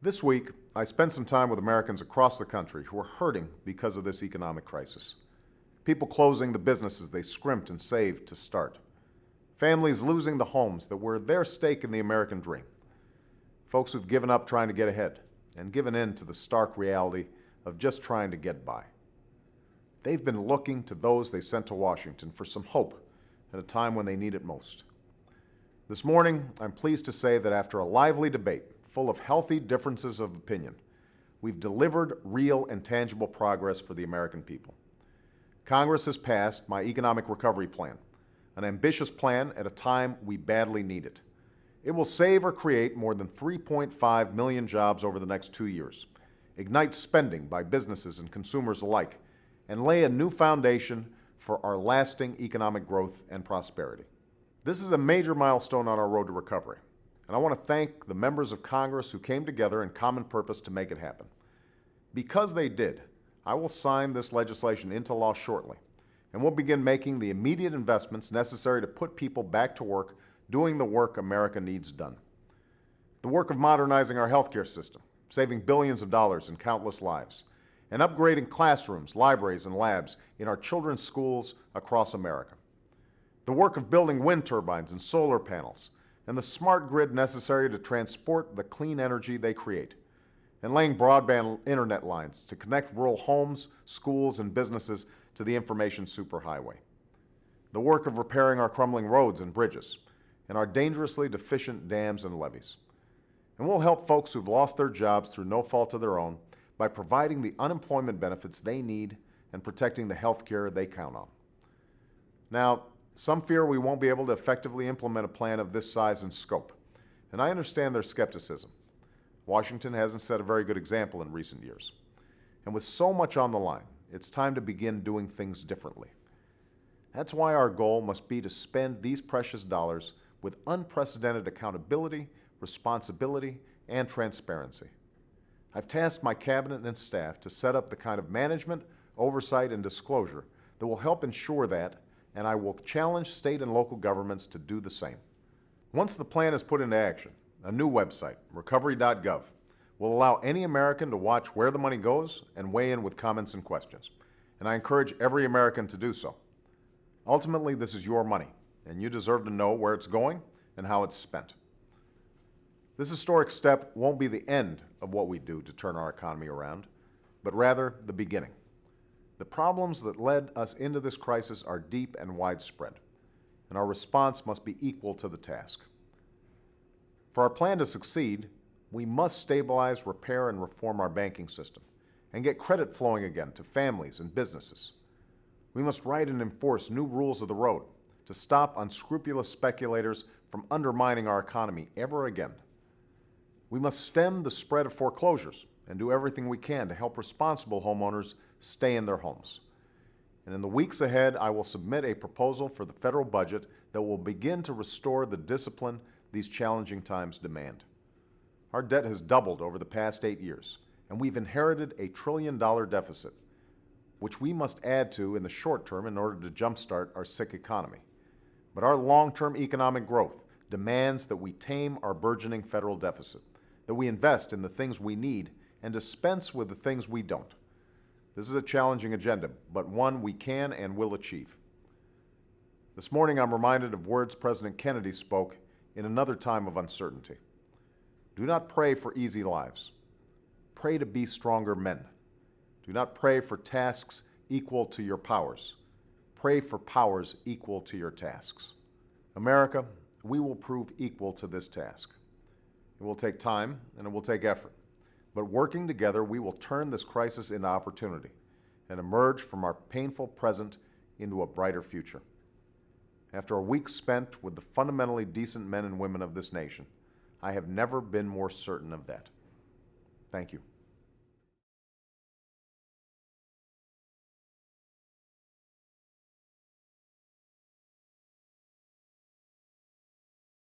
This week, I spent some time with Americans across the country who are hurting because of this economic crisis. People closing the businesses they scrimped and saved to start. Families losing the homes that were their stake in the American dream. Folks who've given up trying to get ahead and given in to the stark reality of just trying to get by. They've been looking to those they sent to Washington for some hope at a time when they need it most. This morning, I'm pleased to say that after a lively debate full of healthy differences of opinion, we've delivered real and tangible progress for the American people. Congress has passed my economic recovery plan, an ambitious plan at a time we badly need it. It will save or create more than 3.5 million jobs over the next 2 years, ignite spending by businesses and consumers alike, and lay a new foundation for our lasting economic growth and prosperity. This is a major milestone on our road to recovery, and I want to thank the members of Congress who came together in common purpose to make it happen. Because they did, I will sign this legislation into law shortly, and we'll begin making the immediate investments necessary to put people back to work doing the work America needs done. The work of modernizing our healthcare system, saving billions of dollars in countless lives, and upgrading classrooms, libraries, and labs in our children's schools across America. The work of building wind turbines and solar panels, and the smart grid necessary to transport the clean energy they create, and laying broadband internet lines to connect rural homes, schools, and businesses to the information superhighway. The work of repairing our crumbling roads and bridges, and our dangerously deficient dams and levees. And we'll help folks who've lost their jobs through no fault of their own by providing the unemployment benefits they need and protecting the health care they count on. Now, some fear we won't be able to effectively implement a plan of this size and scope, and I understand their skepticism. Washington hasn't set a very good example in recent years. And with so much on the line, it's time to begin doing things differently. That's why our goal must be to spend these precious dollars with unprecedented accountability, responsibility, and transparency. I've tasked my cabinet and staff to set up the kind of management, oversight, and disclosure that will help ensure that, and I will challenge state and local governments to do the same. Once the plan is put into action, a new website, recovery.gov, will allow any American to watch where the money goes and weigh in with comments and questions. And I encourage every American to do so. Ultimately, this is your money, and you deserve to know where it's going and how it's spent. This historic step won't be the end of what we do to turn our economy around, but rather the beginning. The problems that led us into this crisis are deep and widespread, and our response must be equal to the task. For our plan to succeed, we must stabilize, repair, and reform our banking system and get credit flowing again to families and businesses. We must write and enforce new rules of the road to stop unscrupulous speculators from undermining our economy ever again. We must stem the spread of foreclosures and do everything we can to help responsible homeowners stay in their homes. And in the weeks ahead, I will submit a proposal for the federal budget that will begin to restore the discipline these challenging times demand. Our debt has doubled over the past 8 years, and we've inherited $1 trillion deficit, which we must add to in the short term in order to jumpstart our sick economy. But our long-term economic growth demands that we tame our burgeoning federal deficit, that we invest in the things we need and dispense with the things we don't. This is a challenging agenda, but one we can and will achieve. This morning, I'm reminded of words President Kennedy spoke in another time of uncertainty. Do not pray for easy lives. Pray to be stronger men. Do not pray for tasks equal to your powers. Pray for powers equal to your tasks. America, we will prove equal to this task. It will take time and it will take effort. But working together, we will turn this crisis into opportunity and emerge from our painful present into a brighter future. After a week spent with the fundamentally decent men and women of this nation, I have never been more certain of that. Thank you.